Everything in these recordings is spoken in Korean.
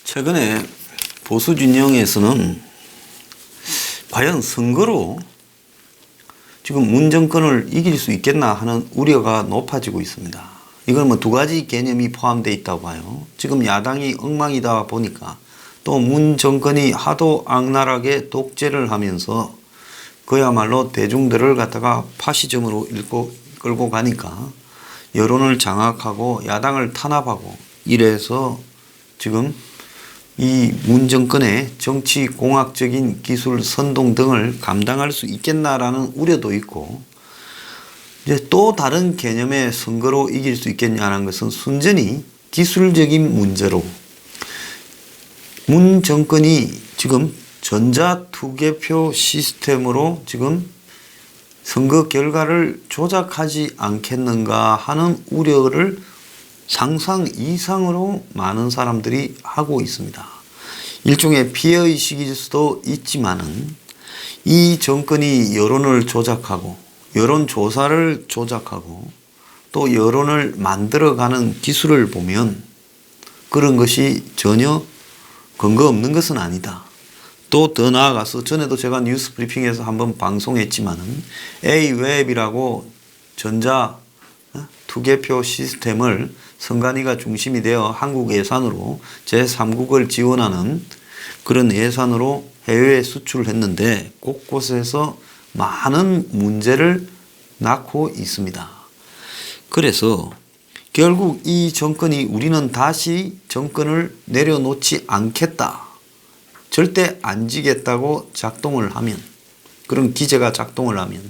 최근에 보수 진영에서는 과연 선거로 지금 문 정권을 이길 수 있겠나 하는 우려가 높아지고 있습니다. 이건 뭐 두 가지 개념이 포함되어 있다고 봐요. 지금 야당이 엉망이다 보니까 또 문 정권이 하도 악랄하게 독재를 하면서 그야말로 대중들을 갖다가 파시즘으로 끌고 가니까 여론을 장악하고 야당을 탄압하고 이래서 지금 이 문 정권의 정치 공학적인 기술 선동 등을 감당할 수 있겠나라는 우려도 있고, 이제 또 다른 개념의 선거로 이길 수 있겠냐는 것은 순전히 기술적인 문제로 문 정권이 지금 전자투개표 시스템으로 지금 선거 결과를 조작하지 않겠는가 하는 우려를 상상 이상으로 많은 사람들이 하고 있습니다. 일종의 피해의식일 수도 있지만은 이 정권이 여론을 조작하고 여론조사를 조작하고 또 여론을 만들어가는 기술을 보면 그런 것이 전혀 근거 없는 것은 아니다. 또 더 나아가서 전에도 제가 뉴스 브리핑에서 한번 방송했지만은 A웹이라고 전자 투개표 시스템을 선관위가 중심이 되어 한국 예산으로 제3국을 지원하는 그런 예산으로 해외에 수출을 했는데 곳곳에서 많은 문제를 낳고 있습니다. 그래서 결국 이 정권이 우리는 다시 정권을 내려놓지 않겠다, 절대 안 지겠다고 작동을 하면, 그런 기제가 작동을 하면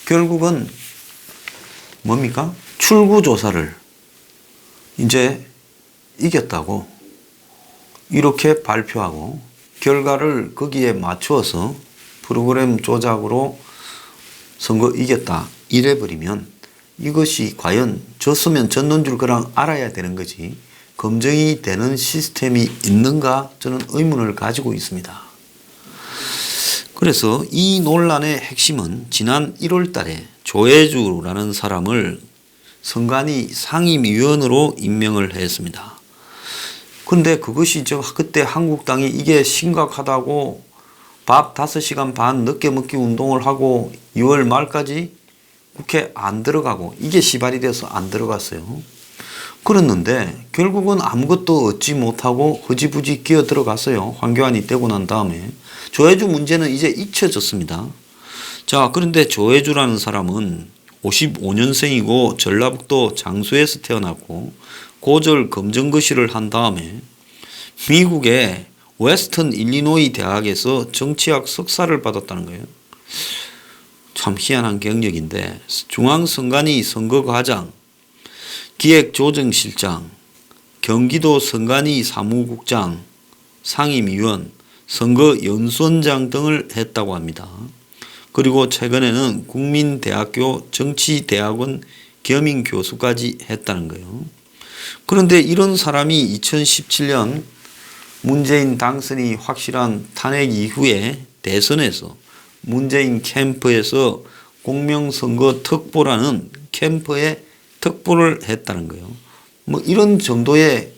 결국은 뭡니까? 출구조사를 이제 이겼다고 이렇게 발표하고 결과를 거기에 맞추어서 프로그램 조작으로 선거 이겼다 이래버리면 이것이 과연 졌으면 졌는 줄 그냥 알아야 되는 거지 검증이 되는 시스템이 있는가, 저는 의문을 가지고 있습니다. 그래서 이 논란의 핵심은 지난 1월 달에 조혜주라는 사람을 선관위 상임위원으로 임명을 했습니다. 그런데 그것이 그때 한국당이 이게 심각하다고 밥 5시간 반 늦게 먹기 운동을 하고 2월 말까지 국회 안 들어가고 이게 시발이 돼서 안 들어갔어요. 그랬는데 결국은 아무것도 얻지 못하고 흐지부지 기어 들어갔어요. 황교안이 되고 난 다음에. 조혜주 문제는 이제 잊혀졌습니다. 자, 그런데 조혜주라는 사람은 55년생이고 전라북도 장수에서 태어났고 고졸 검정거시를 한 다음에 미국의 웨스턴 일리노이 대학에서 정치학 석사를 받았다는 거예요. 참 희한한 경력인데 중앙선관위 선거과장, 기획조정실장, 경기도 선관위 사무국장, 상임위원, 선거연수원장 등을 했다고 합니다. 그리고 최근에는 국민대학교 정치대학원 겸임교수까지 했다는 거예요. 그런데 이런 사람이 2017년 문재인 당선이 확실한 탄핵 이후에 대선에서 문재인 캠프에서 공명선거 특보라는 캠프에 특보를 했다는 거예요. 뭐 이런 정도의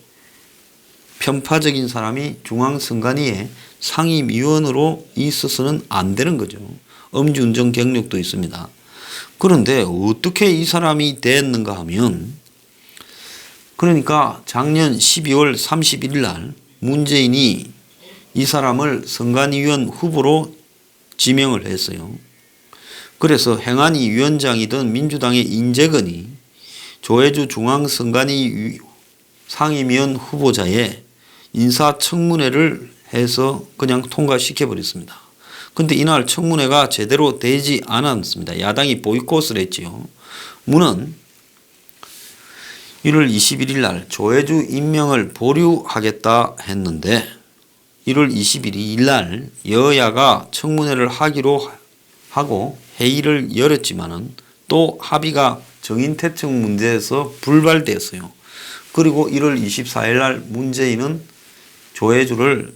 편파적인 사람이 중앙선관위에 상임위원으로 있어서는 안 되는 거죠. 음주운전 경력도 있습니다. 그런데 어떻게 이 사람이 됐는가 하면, 그러니까 작년 12월 31일 날 문재인이 이 사람을 선관위원 후보로 지명을 했어요. 그래서 행안위 위원장이던 민주당의 인재건이 조혜주 중앙선관위 상임위원 후보자의 인사청문회를 해서 그냥 통과시켜버렸습니다. 근데 이날 청문회가 제대로 되지 않았습니다. 야당이 보이콧을 했지요. 문은 1월 21일 날 조혜주 임명을 보류하겠다 했는데 1월 22일 날 여야가 청문회를 하기로 하고 회의를 열었지만은 또 합의가 정인퇴청 문제에서 불발되었어요. 그리고 1월 24일 날 문재인은 조혜주를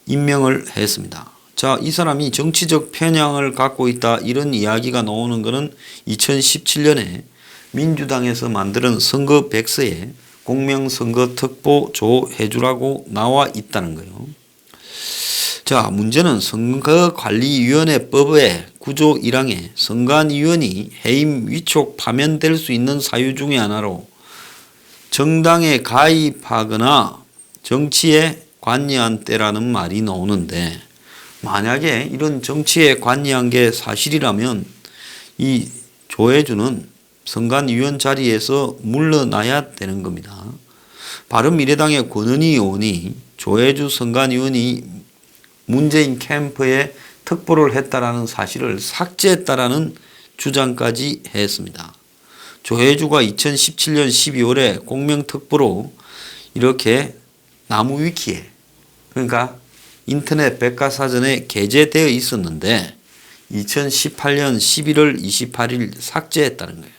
임명을 했습니다. 자, 이 사람이 정치적 편향을 갖고 있다 이런 이야기가 나오는 것은 2017년에 민주당에서 만든 선거 백서에 공명선거특보 조혜주라고 나와 있다는 거예요. 자, 문제는 선거관리위원회법의 구조 1항에 선관위원이 해임, 위촉, 파면될 수 있는 사유 중의 하나로 정당에 가입하거나 정치에 관여한 때라는 말이 나오는데, 만약에 이런 정치에 관여한 게 사실이라면 이 조혜주는 선관위원 자리에서 물러나야 되는 겁니다. 바른미래당의 권은희 의원이 조혜주 선관위원이 문재인 캠프에 특보를 했다라는 사실을 삭제했다라는 주장까지 했습니다. 조혜주가 2017년 12월에 공명특보로 이렇게 나무위키에, 그러니까 인터넷 백과사전에 게재되어 있었는데 2018년 11월 28일 삭제했다는 거예요.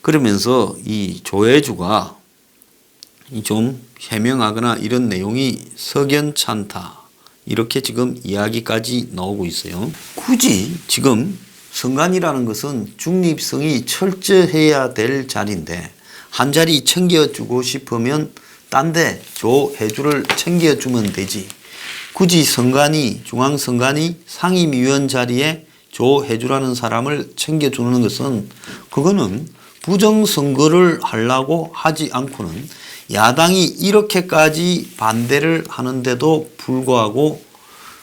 그러면서 이 조혜주가 좀 해명하거나 이런 내용이 석연찮다, 이렇게 지금 이야기까지 나오고 있어요. 굳이 지금 선관위라는 것은 중립성이 철저해야 될 자리인데 한 자리 챙겨주고 싶으면 딴 데 조혜주를 챙겨주면 되지, 굳이 선관위, 중앙선관위 상임위원 자리에 조혜주라는 사람을 챙겨주는 것은, 그거는 부정선거를 하려고 하지 않고는 야당이 이렇게까지 반대를 하는데도 불구하고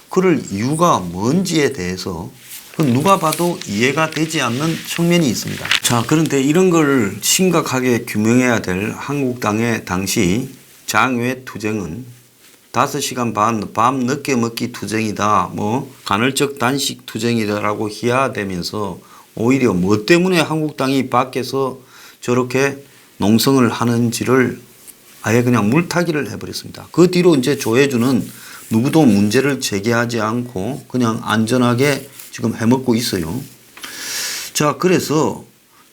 그럴 이유가 뭔지에 대해서 누가 봐도 이해가 되지 않는 측면이 있습니다. 자, 그런데 이런 걸 심각하게 규명해야 될 한국당의 당시 장외 투쟁은 5시간 반 밤 늦게 먹기 투쟁이다, 뭐 간헐적 단식 투쟁이다라고 희화되면서 오히려 뭐 때문에 한국당이 밖에서 저렇게 농성을 하는지를 아예 그냥 물타기를 해버렸습니다. 그 뒤로 이제 조혜주는 누구도 문제를 제기하지 않고 그냥 안전하게 지금 해먹고 있어요. 자, 그래서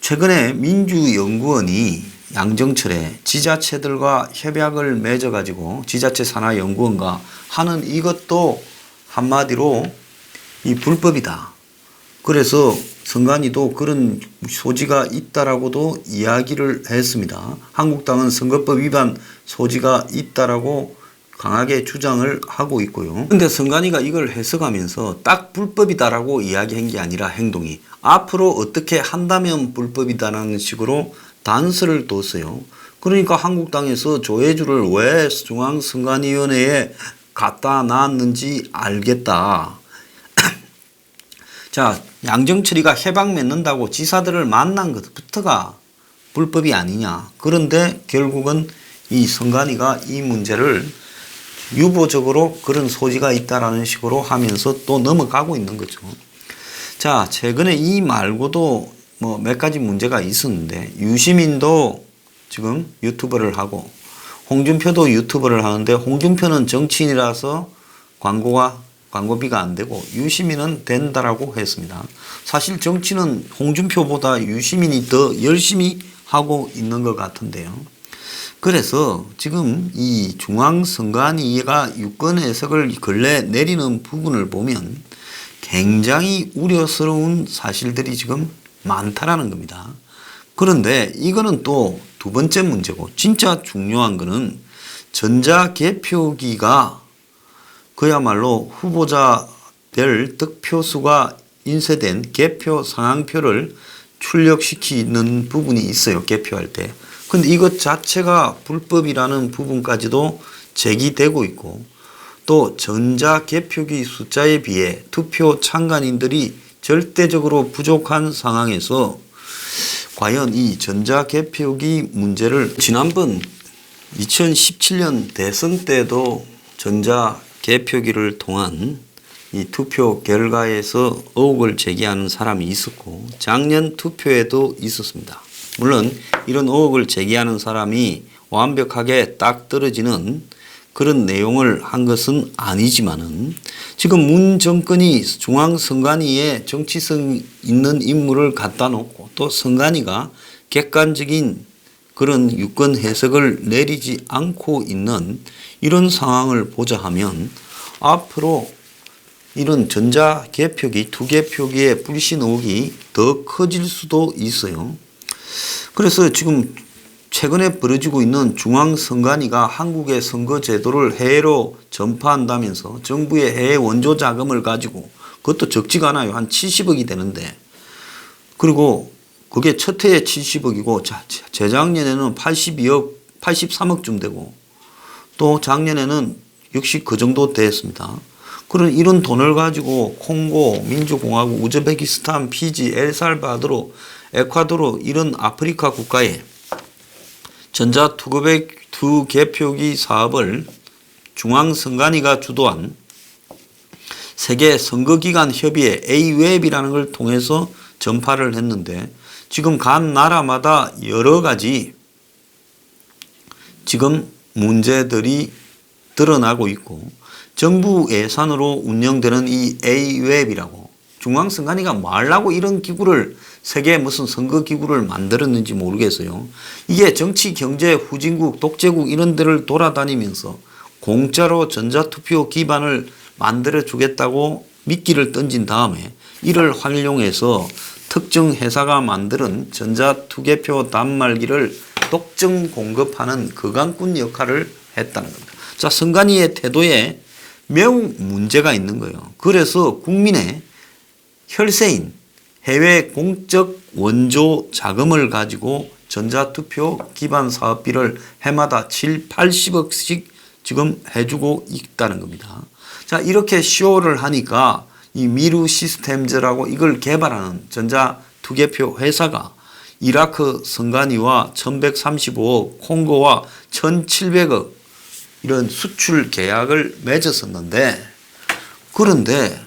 최근에 민주연구원이 양정철에 지자체들과 협약을 맺어가지고 지자체 산하연구원과 하는 이것도 한마디로 이 불법이다. 그래서 선관위도 그런 소지가 있다라고도 이야기를 했습니다. 한국당은 선거법 위반 소지가 있다라고 강하게 주장을 하고 있고요. 그런데 선관위가 이걸 해석하면서 딱 불법이다라고 이야기한 게 아니라 행동이 앞으로 어떻게 한다면 불법이다라는 식으로 단서를 뒀어요. 그러니까 한국당에서 조혜주를 왜 중앙선관위원회에 갖다 놨는지 알겠다. 자, 양정철이가 해방 맺는다고 지사들을 만난 것부터가 불법이 아니냐. 그런데 결국은 이 선관위가 이 문제를 유보적으로 그런 소지가 있다라는 식으로 하면서 또 넘어가고 있는 거죠. 자, 최근에 이 말고도 뭐 몇 가지 문제가 있었는데, 유시민도 지금 유튜버를 하고 홍준표도 유튜버를 하는데, 홍준표는 정치인이라서 광고비가 안 되고 유시민은 된다라고 했습니다. 사실 정치는 홍준표보다 유시민이 더 열심히 하고 있는 것 같은데요. 그래서 지금 이 중앙선관위가 유권 해석을 근래 내리는 부분을 보면 굉장히 우려스러운 사실들이 지금 많다라는 겁니다. 그런데 이거는 또 두 번째 문제고, 진짜 중요한 거는 전자개표기가 그야말로 후보자별 득표수가 인쇄된 개표 상황표를 출력시키는 부분이 있어요, 개표할 때. 근데 이것 자체가 불법이라는 부분까지도 제기되고 있고, 또 전자개표기 숫자에 비해 투표 참관인들이 절대적으로 부족한 상황에서 과연 이 전자개표기 문제를, 지난번 2017년 대선 때도 전자개표기를 통한 이 투표 결과에서 의혹을 제기하는 사람이 있었고, 작년 투표에도 있었습니다. 물론 이런 의혹을 제기하는 사람이 완벽하게 딱 떨어지는 그런 내용을 한 것은 아니지만은, 지금 문 정권이 중앙선관위에 정치성 있는 인물을 갖다 놓고 또 선관위가 객관적인 그런 유권 해석을 내리지 않고 있는 이런 상황을 보자 하면 앞으로 이런 전자개표기, 투개표기의 불신 의혹이 더 커질 수도 있어요. 그래서 지금 최근에 벌어지고 있는 중앙선관위가 한국의 선거 제도를 해외로 전파한다면서 정부의 해외 원조 자금을 가지고, 그것도 적지가 않아요. 한 70억이 되는데, 그리고 그게 첫 해에 70억이고 재작년에는 82억, 83억쯤 되고 또 작년에는 역시 그 정도 됐습니다. 그런 이런 돈을 가지고 콩고, 민주공화국, 우즈베키스탄, 피지, 엘살바도르, 에콰도르 이런 아프리카 국가에 전자 투개표기 사업을 중앙선관위가 주도한 세계 선거기관 협의회 A웹이라는 걸 통해서 전파를 했는데, 지금 각 나라마다 여러 가지 지금 문제들이 드러나고 있고, 정부 예산으로 운영되는 이 A웹이라고, 중앙선관위가 뭐 하려고 이런 기구를, 세계 무슨 선거기구를 만들었는지 모르겠어요. 이게 정치, 경제, 후진국, 독재국 이런 데를 돌아다니면서 공짜로 전자투표 기반을 만들어 주겠다고 미끼를 던진 다음에 이를 활용해서 특정 회사가 만드는 전자투개표 단말기를 독점 공급하는 거강꾼 역할을 했다는 겁니다. 자, 선관위의 태도에 매우 문제가 있는 거예요. 그래서 국민의 혈세인 해외 공적 원조 자금을 가지고 전자투표 기반 사업비를 해마다 7, 80억씩 지금 해주고 있다는 겁니다. 자, 이렇게 쇼를 하니까 이 미루 시스템즈라고 이걸 개발하는 전자투개표 회사가 이라크 선관위와 1135억, 콩고와 1700억 이런 수출 계약을 맺었었는데, 그런데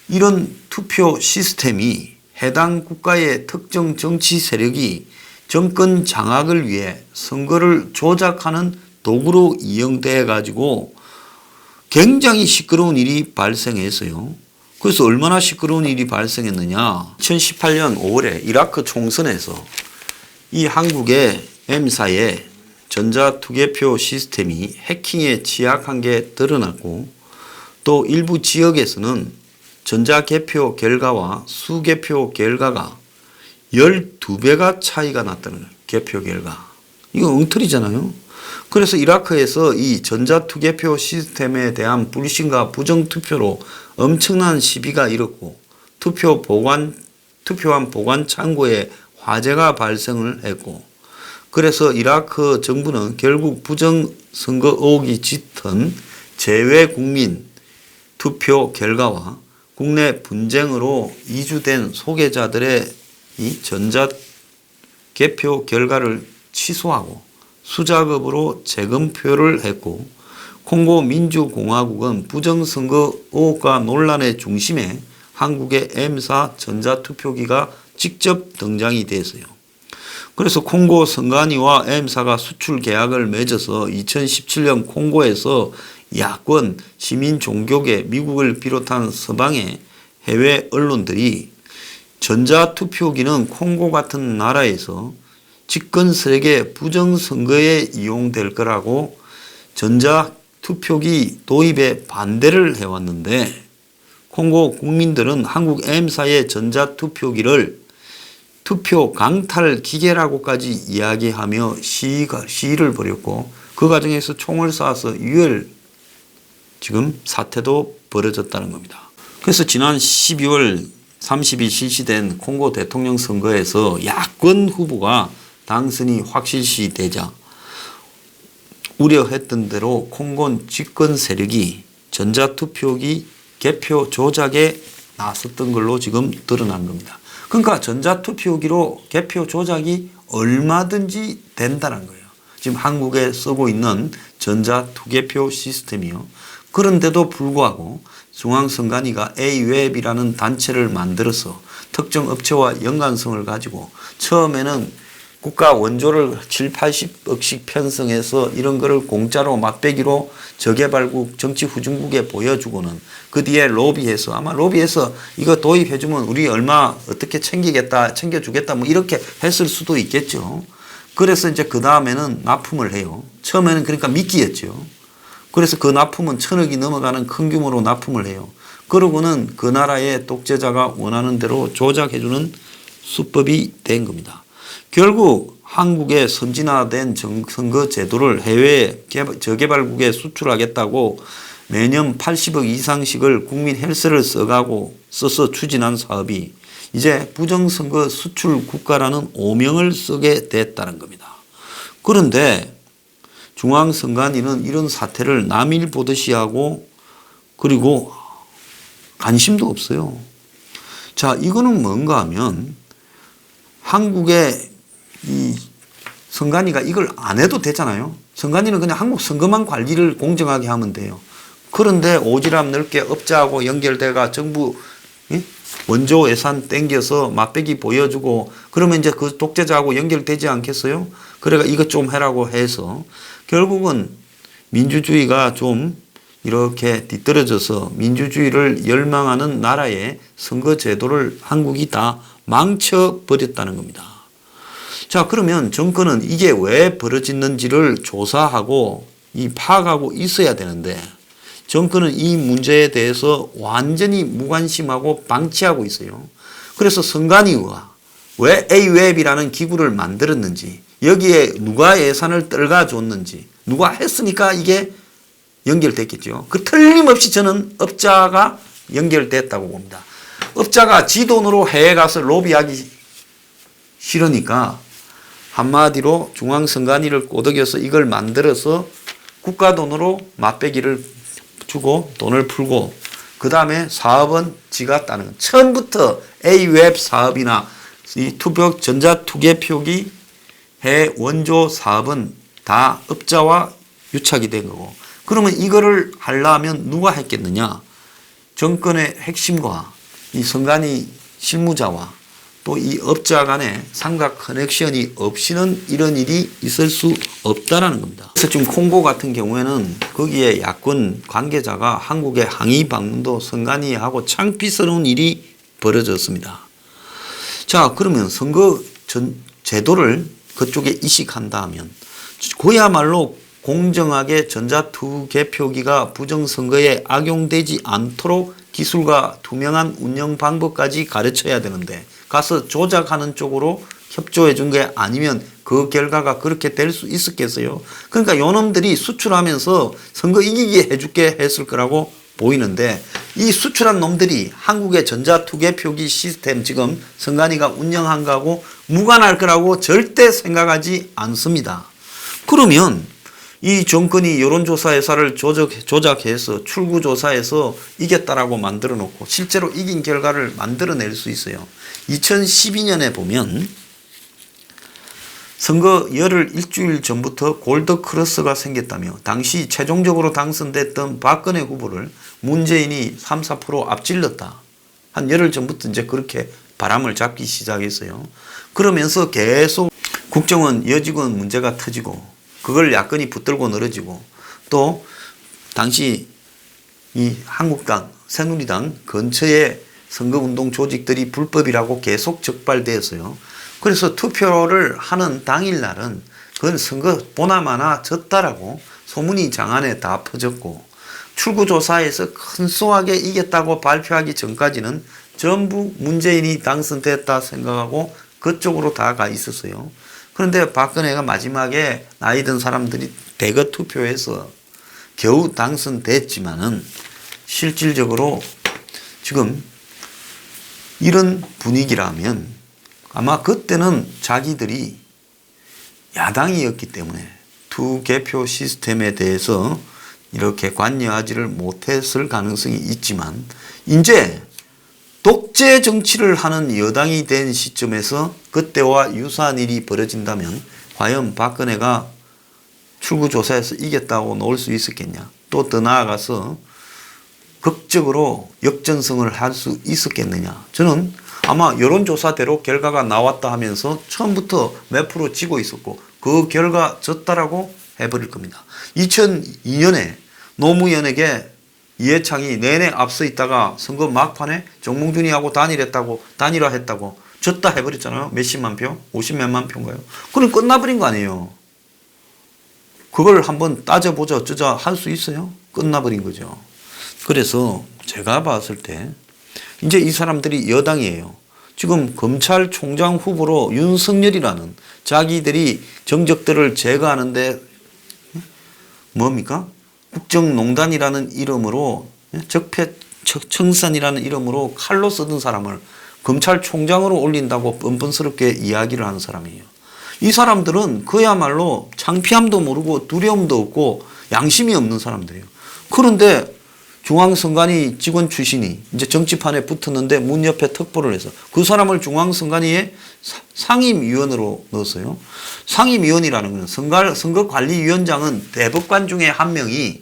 이런 투표 시스템이 해당 국가의 특정 정치 세력이 정권 장악을 위해 선거를 조작하는 도구로 이용돼 가지고 굉장히 시끄러운 일이 발생했어요. 그래서 얼마나 시끄러운 일이 발생했느냐. 2018년 5월에 이라크 총선에서 이 한국의 M사의 전자투개표 시스템이 해킹에 취약한 게 드러났고, 또 일부 지역에서는 전자개표 결과와 수개표 결과가 12배가 차이가 났다는 거예요. 개표 결과. 이거 엉터리잖아요. 그래서 이라크에서 이 전자투개표 시스템에 대한 불신과 부정투표로 엄청난 시비가 일었고, 투표함 보관 창고에 화재가 발생을 했고, 그래서 이라크 정부는 결국 부정선거 의혹이 짙은 제외 국민 투표 결과와 국내 분쟁으로 이주된 소개자들의 이 전자개표 결과를 취소하고 수작업으로 재검표를 했고, 콩고 민주공화국은 부정선거 의혹과 논란의 중심에 한국의 M사 전자투표기가 직접 등장이 됐어요. 그래서 콩고 선관위와 M사가 수출 계약을 맺어서 2017년 콩고에서 야권, 시민 종교계, 미국을 비롯한 서방의 해외 언론들이 전자투표기는 콩고 같은 나라에서 집권 세력의 부정선거에 이용될 거라고 전자투표기 도입에 반대를 해왔는데, 콩고 국민들은 한국 M사의 전자투표기를 투표 강탈 기계라고까지 이야기하며 시위를 벌였고, 그 과정에서 총을 쏴서 유혈 지금 사태도 벌어졌다는 겁니다. 그래서 지난 12월 30일 실시된 콩고 대통령 선거에서 야권 후보가 당선이 확실시되자 우려했던 대로 콩고 집권 세력이 전자투표기 개표 조작에 나섰던 걸로 지금 드러난 겁니다. 그러니까 전자투표기로 개표 조작이 얼마든지 된다는 거예요. 지금 한국에 쓰고 있는 전자투개표 시스템이요. 그런데도 불구하고 중앙선관위가 A웹이라는 단체를 만들어서 특정 업체와 연관성을 가지고 처음에는 국가 원조를 7, 80억씩 편성해서 이런 거를 공짜로 맛배기로 저개발국, 정치 후진국에 보여주고는 그 뒤에 로비해서, 아마 로비해서 이거 도입해주면 우리 얼마 어떻게 챙기겠다, 챙겨주겠다 뭐 이렇게 했을 수도 있겠죠. 그래서 이제 그 다음에는 납품을 해요. 처음에는 그러니까 미끼였죠. 그래서 그 납품은 1000억이 넘어가는 큰 규모로 납품을 해요. 그러고는 그 나라의 독재자가 원하는 대로 조작해주는 수법이 된 겁니다. 결국 한국의 선진화된 선거 제도를 해외 저개발국에 수출하겠다고 매년 80억 이상씩을 국민 헬스를 써서 추진한 사업이 이제 부정선거 수출 국가라는 오명을 쓰게 됐다는 겁니다. 그런데 중앙선관위는 이런 사태를 남일 보듯이 하고 그리고 관심도 없어요. 자, 이거는 뭔가 하면 한국의 이 선관위가 이걸 안 해도 되잖아요. 선관위는 그냥 한국 선거만 관리를 공정하게 하면 돼요. 그런데 오지랖 넓게 업자하고 연결돼가 정부 원조 예산 땡겨서 맛배기 보여주고 그러면 이제 그 독재자하고 연결되지 않겠어요? 그래가 이것 좀 해라고 해서 결국은 민주주의가 좀 이렇게 뒤떨어져서 민주주의를 열망하는 나라의 선거 제도를 한국이 다 망쳐버렸다는 겁니다. 자, 그러면 정권은 이게 왜 벌어졌는지를 조사하고 파악하고 있어야 되는데 정권은 이 문제에 대해서 완전히 무관심하고 방치하고 있어요. 그래서 선관위가 왜 A웹이라는 기구를 만들었는지 여기에 누가 예산을 떨가줬는지 누가 했으니까 이게 연결됐겠죠. 그 틀림없이 저는 업자가 연결됐다고 봅니다. 업자가 지 돈으로 해외 가서 로비하기 싫으니까 한마디로 중앙선관위를 꼬드겨서 이걸 만들어서 국가 돈으로 맛배기를 주고 돈을 풀고 그 다음에 사업은 지가 따는 것. 처음부터 A웹 사업이나 이 전자투개표기 해 원조 사업은 다 업자와 유착이 된 거고 그러면 이거를 하려면 누가 했겠느냐? 정권의 핵심과 이 선관위 실무자와 또 이 업자 간의 삼각 커넥션이 없이는 이런 일이 있을 수 없다라는 겁니다. 그래서 지금 콩고 같은 경우에는 거기에 야권 관계자가 한국에 항의 방문도 선관위하고 창피스러운 일이 벌어졌습니다. 자, 그러면 선거 제도를 그쪽에 이식한다 하면 그야말로 공정하게 전자투개표기가 부정선거에 악용되지 않도록 기술과 투명한 운영 방법까지 가르쳐야 되는데 가서 조작하는 쪽으로 협조해 준 게 아니면 그 결과가 그렇게 될 수 있었겠어요. 그러니까 요놈들이 수출하면서 선거 이기게 해줄게 했을 거라고 보이는데 이 수출한 놈들이 한국의 전자투개표기 시스템 지금 선관위가 운영한 거하고 무관할 거라고 절대 생각하지 않습니다. 그러면 이 정권이 여론조사회사를 조작해서 출구조사해서 이겼다라고 만들어 놓고 실제로 이긴 결과를 만들어낼 수 있어요. 2012년에 보면 선거 열흘 일주일 전부터 골드크로스가 생겼다며 당시 최종적으로 당선됐던 박근혜 후보를 문재인이 3, 4% 앞질렀다. 한 열흘 전부터 이제 그렇게 바람을 잡기 시작했어요. 그러면서 계속 국정원 여직원 문제가 터지고 그걸 야권이 붙들고 늘어지고 또 당시 이 한국당, 새누리당 근처에 선거운동 조직들이 불법이라고 계속 적발되었어요. 그래서 투표를 하는 당일날은 그건 선거 보나마나 졌다라고 소문이 장안에 다 퍼졌고 출구조사에서 큰소하게 이겼다고 발표하기 전까지는 전부 문재인이 당선됐다 생각하고 그쪽으로 다 가 있었어요. 그런데 박근혜가 마지막에 나이 든 사람들이 대거 투표해서 겨우 당선됐지만은 실질적으로 지금 이런 분위기라면 아마 그때는 자기들이 야당이었기 때문에 투개표 시스템에 대해서 이렇게 관여하지를 못했을 가능성이 있지만 이제 독재 정치를 하는 여당이 된 시점에서 그때와 유사한 일이 벌어진다면 과연 박근혜가 출구조사에서 이겼다고 놓을 수 있었겠냐. 또 더 나아가서 극적으로 역전승을 할 수 있었겠느냐. 저는 아마 여론조사대로 결과가 나왔다 하면서 처음부터 몇 프로 지고 있었고 그 결과 졌다라고 해버릴 겁니다. 2002년에 노무현에게 이해창이 내내 앞서 있다가 선거 막판에 정몽준이하고 단일화했다고 졌다 해버렸잖아요. 몇십만 표? 50몇만 표인가요? 그럼 끝나버린 거 아니에요. 그걸 한번 따져보자 어쩌자 할 수 있어요? 끝나버린 거죠. 그래서 제가 봤을 때 이제 이 사람들이 여당이에요. 지금 검찰총장 후보로 윤석열이라는 자기들이 정적들을 제거하는데 뭡니까? 국정농단이라는 이름으로 적폐청산이라는 이름으로 칼로 쓰던 사람을 검찰총장으로 올린다고 뻔뻔스럽게 이야기를 하는 사람이에요. 이 사람들은 그야말로 창피함도 모르고 두려움도 없고 양심이 없는 사람들이에요. 그런데 중앙선관위 직원 출신이 이제 정치판에 붙었는데 문 옆에 특보를 해서 그 사람을 중앙선관위에 상임위원으로 넣었어요. 상임위원이라는 건 선거관리위원장은 대법관 중에 한 명이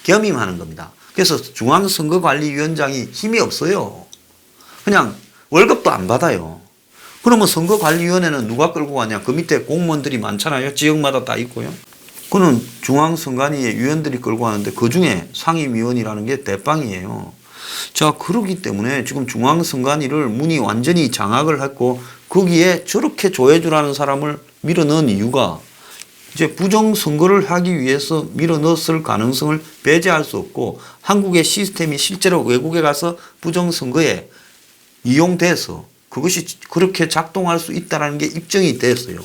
겸임하는 겁니다. 그래서 중앙선거관리위원장이 힘이 없어요. 그냥 월급도 안 받아요. 그러면 선거관리위원회는 누가 끌고 가냐? 그 밑에 공무원들이 많잖아요. 지역마다 다 있고요. 그는 중앙선관위의 위원들이 끌고 가는데 그중에 상임위원이라는 게 대빵이에요. 자, 그렇기 때문에 지금 중앙선관위를 문이 완전히 장악을 했고 거기에 저렇게 조혜주라는 사람을 밀어넣은 이유가 이제 부정선거를 하기 위해서 밀어넣었을 가능성을 배제할 수 없고 한국의 시스템이 실제로 외국에 가서 부정선거에 이용돼서 그것이 그렇게 작동할 수 있다는 게 입증이 됐어요.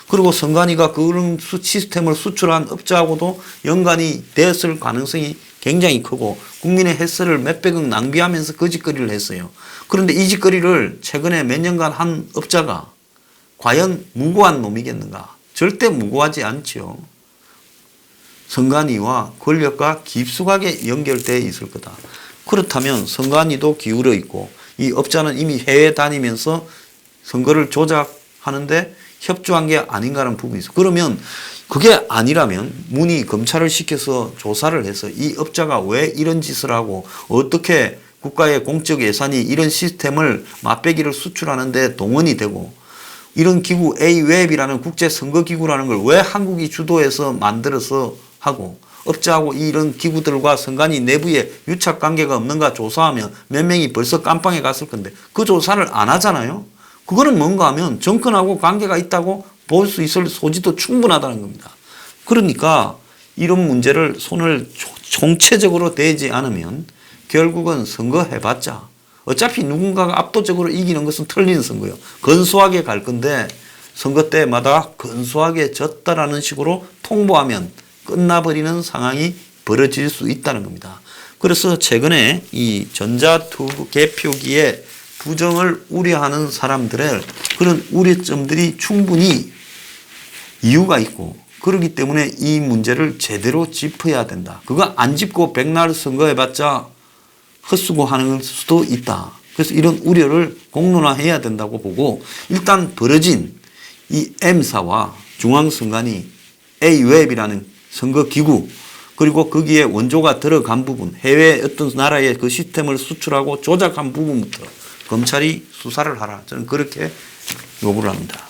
그리고 선관위가 그런 시스템을 수출한 업자하고도 연관이 됐을 가능성이 굉장히 크고 국민의 햇살을 몇백억 낭비하면서 거짓거리를 했어요. 그런데 이 짓거리를 최근에 몇 년간 한 업자가 과연 무고한 놈이겠는가? 절대 무고하지 않지요. 선관위와 권력과 깊숙하게 연결되어 있을 거다. 그렇다면 선관위도 기울어 있고 이 업자는 이미 해외 다니면서 선거를 조작하는데 협조한 게 아닌가라는 부분이 있어. 그러면 그게 아니라면 문이 검찰을 시켜서 조사를 해서 이 업자가 왜 이런 짓을 하고 어떻게 국가의 공적 예산이 이런 시스템을 맛배기를 수출하는데 동원이 되고 이런 기구 A웹이라는 국제선거기구라는 걸 왜 한국이 주도해서 만들어서 하고 업자하고 이런 기구들과 선관위 내부에 유착관계가 없는가 조사하면 몇 명이 벌써 깜빵에 갔을 건데 그 조사를 안 하잖아요. 그거는 뭔가 하면 정권하고 관계가 있다고 볼 수 있을 소지도 충분하다는 겁니다. 그러니까 이런 문제를 손을 총체적으로 대지 않으면 결국은 선거해봤자 어차피 누군가가 압도적으로 이기는 것은 틀린 선거예요. 근소하게 갈 건데 선거 때마다 근소하게 졌다라는 식으로 통보하면 끝나버리는 상황이 벌어질 수 있다는 겁니다. 그래서 최근에 이 전자투표 개표기에 부정을 우려하는 사람들의 그런 우려점들이 충분히 이유가 있고 그렇기 때문에 이 문제를 제대로 짚어야 된다. 그거 안 짚고 백날 선거해봤자 헛수고하는 수도 있다. 그래서 이런 우려를 공론화해야 된다고 보고 일단 벌어진 이 M사와 중앙선관위 A웹이라는 선거기구 그리고 거기에 원조가 들어간 부분 해외 어떤 나라의 그 시스템을 수출하고 조작한 부분부터 검찰이 수사를 하라. 저는 그렇게 요구를 합니다.